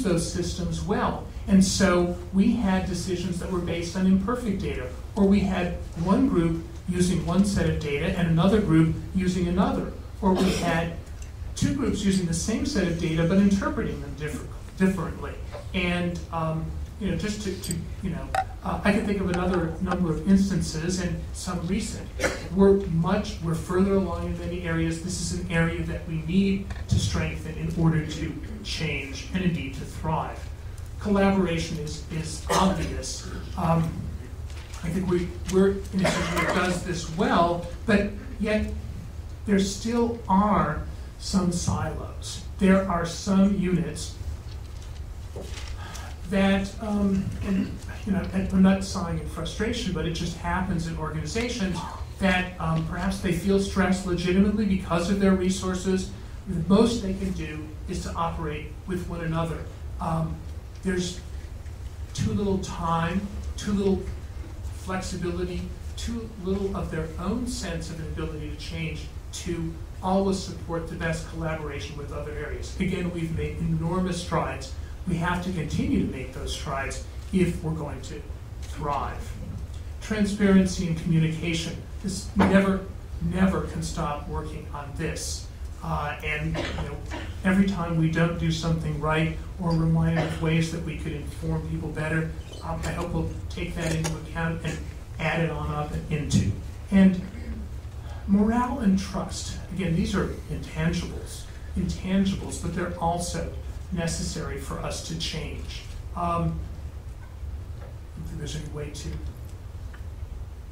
use those systems well. And so we had decisions that were based on imperfect data, or we had one group using one set of data and another group using another, or we had two groups using the same set of data but interpreting them differently. And just I can think of another number of instances, and some recent. We're further along in many areas. This is an area that we need to strengthen in order to change and indeed to thrive. Collaboration is obvious. I think we're in a situation that does this well, but yet there still are some silos. There are some units that, and I'm not sighing in frustration, but it just happens in organizations that perhaps they feel stressed legitimately because of their resources. The most they can do is to operate with one another. There's too little time, too little flexibility, too little of their own sense of an ability to change to always support the best collaboration with other areas. Again, we've made enormous strides. We have to continue to make those strides if we're going to thrive. Transparency and communication. This never can stop working on this. And every time we don't do something right or reminded of ways that we could inform people better, I hope we'll take that into account and add it on up and into. And morale and trust. Again, these are intangibles, but they're also necessary for us to change. I don't think there's any way to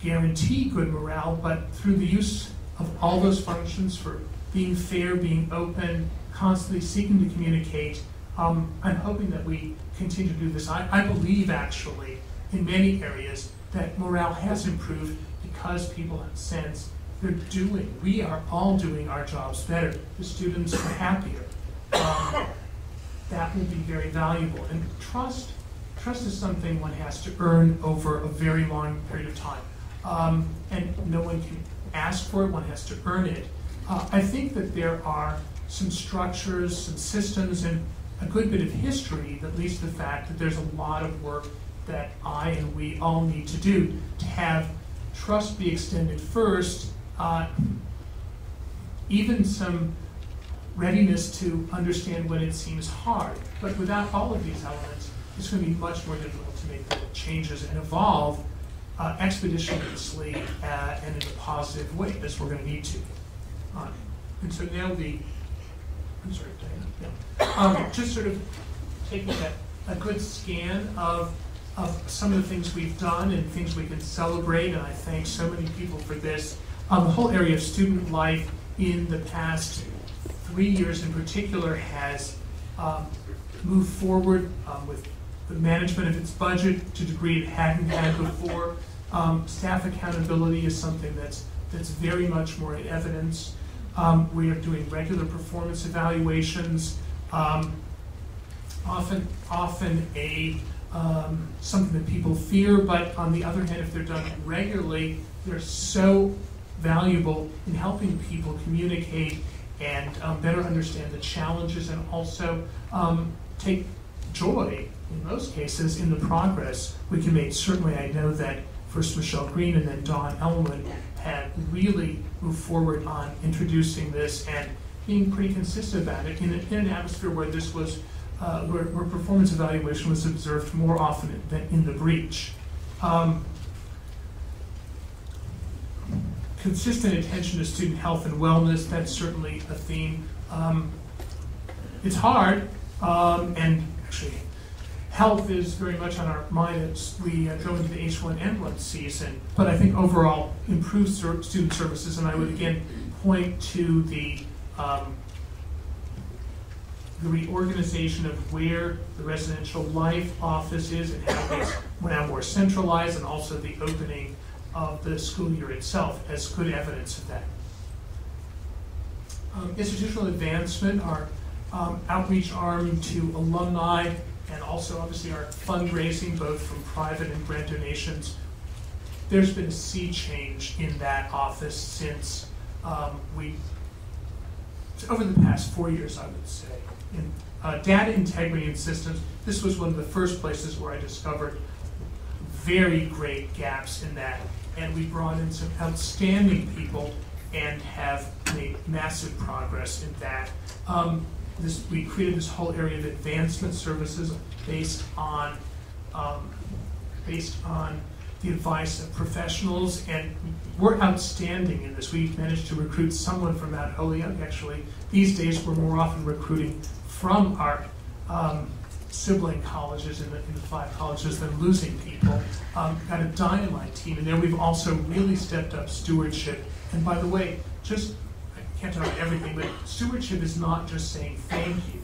guarantee good morale, but through the use of all those functions for being fair, being open, constantly seeking to communicate, I'm hoping that we continue to do this. I believe, actually, in many areas that morale has improved because people sense we are all doing our jobs better. The students are happier. That will be very valuable. And trust is something one has to earn over a very long period of time. And no one can ask for it, one has to earn it. I think that there are some structures, some systems, and a good bit of history that leads to the fact that there's a lot of work that I and we all need to do to have trust be extended first, even some readiness to understand when it seems hard. But without all of these elements, it's going to be much more difficult to make the changes and evolve expeditiously and in a positive way, as we're going to need to. And so now I'm sorry, Diana. Yeah. Just sort of taking a good scan of some of the things we've done and things we can celebrate, and I thank so many people for this. The whole area of student life in the past 3 years in particular has moved forward with the management of its budget to a degree it hadn't had before. Staff accountability is something that's very much more in evidence. We are doing regular performance evaluations, often something that people fear, but on the other hand, if they're done regularly, they're so valuable in helping people communicate and better understand the challenges and also take joy, in most cases, in the progress we can make. Certainly, I know that first Michelle Green and then Dawn Elmwood had really moved forward on introducing this and being pretty consistent about it in an atmosphere where this was, where performance evaluation was observed more often than in the breach. Consistent attention to student health and wellness, that's certainly a theme. It's hard, and actually health is very much on our mind as we go into the H1N1 season, but I think overall improved student services, and I would again point to the reorganization of where the residential life office is and how it's now more centralized, and also the opening of the school year itself as good evidence of that. Institutional advancement, our outreach arm to alumni, and also obviously our fundraising, both from private and grant donations. There's been a sea change in that office since over the past 4 years, I would say, in Data integrity and systems. This was one of the first places where I discovered very great gaps in that. And we brought in some outstanding people and have made massive progress in that. We created this whole area of advancement services based on the advice of professionals, and we're outstanding in this. We managed to recruit someone from Mount Holyoke, actually. These days, we're more often recruiting from our sibling colleges in the 5 colleges than losing people. Got a dynamite team, and then we've also really stepped up stewardship. And by the way, I can't talk about everything, but stewardship is not just saying thank you.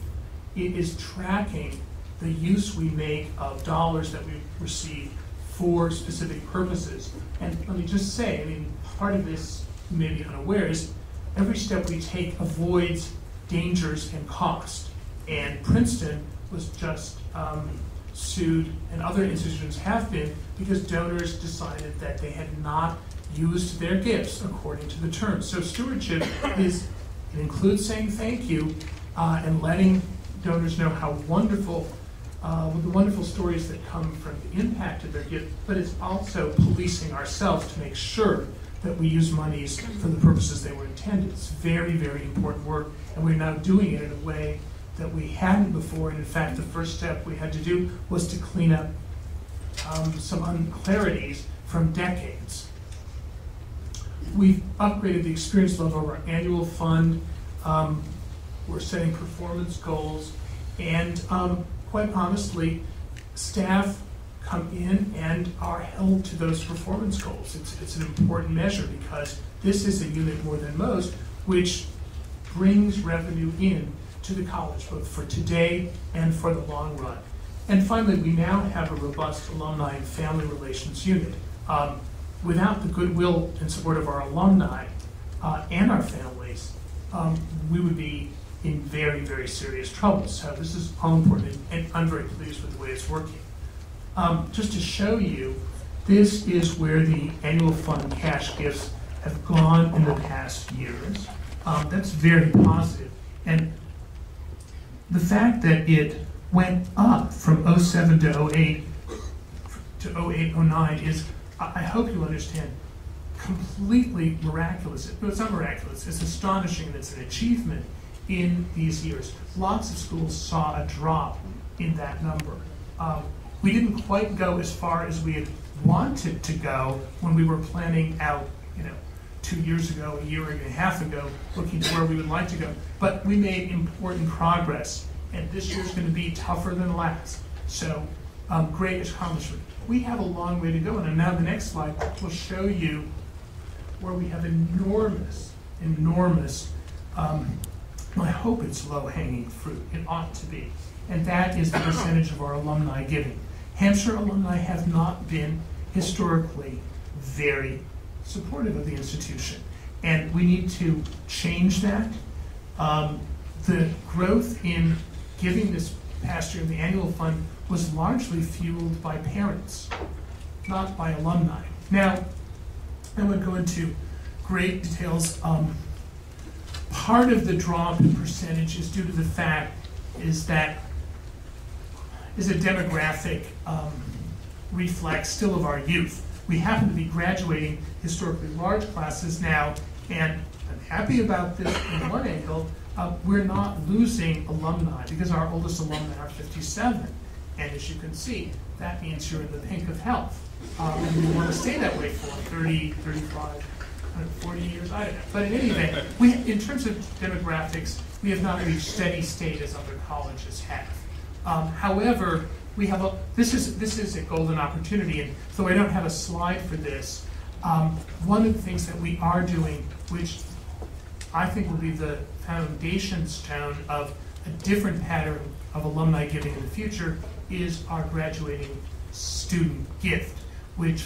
It is tracking the use we make of dollars that we receive for specific purposes. And let me just say, I mean, part of this, you may be unaware, is every step we take avoids dangers and cost. And Princeton was just sued, and other institutions have been, because donors decided that they had not used their gifts according to the terms. So stewardship it includes saying thank you and letting donors know how wonderful, the wonderful stories that come from the impact of their gift, but it's also policing ourselves to make sure that we use monies for the purposes they were intended. It's very, very important work, and we're now doing it in a way that we hadn't before. And in fact, the first step we had to do was to clean up some unclarities from decades. We've upgraded the experience level of our annual fund. We're setting performance goals, and quite honestly, staff come in and are held to those performance goals. It's an important measure because this is a unit more than most which brings revenue in to the college, both for today and for the long run. And finally, we now have a robust alumni and family relations unit. Without the goodwill and support of our alumni and our families, we would be in very, very serious trouble. So this is all important, and I'm very pleased with the way it's working. Just to show you, this is where the annual fund cash gifts have gone in the past years. That's very positive. And the fact that it went up from 07 to 08 to 08, 09 is, I hope you understand, completely miraculous. No, it's not miraculous. It's astonishing. It's an achievement in these years. Lots of schools saw a drop in that number. We didn't quite go as far as we had wanted to go when we were planning out, 2 years ago, a year and a half ago, looking to where we would like to go. But we made important progress, and this year's going to be tougher than last. So, great accomplishment. We have a long way to go, and now the next slide will show you where we have enormous, I hope it's low-hanging fruit. It ought to be. And that is the percentage of our alumni giving. Hampshire alumni have not been historically very supportive of the institution, and we need to change that. The growth in giving this past year in the annual fund was largely fueled by parents, not by alumni. Now, I won't go into great details. Part of the drop in percentage is due to the fact is a demographic reflex still of our youth. We happen to be graduating historically large classes now, and I'm happy about this in one angle. We're not losing alumni because our oldest alumni are 57. And as you can see, that means you're in the pink of health. And we want to stay that way for 30, 35, 40 years, I don't know. But in any event, in terms of demographics, we have not reached steady state as other colleges have. However, this is a golden opportunity, and though I don't have a slide for this, one of the things that we are doing, which I think will be the foundation stone of a different pattern of alumni giving in the future, is our graduating student gift, which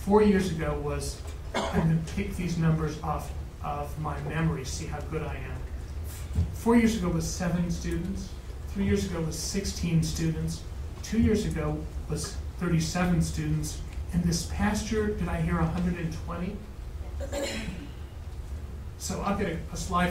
4 years ago was, I'm going to pick these numbers off of my memory, see how good I am. 4 years ago was 7 students, 3 years ago was 16 students, 2 years ago was 37 students, and this past year, did I hear 120? So I'll get a slide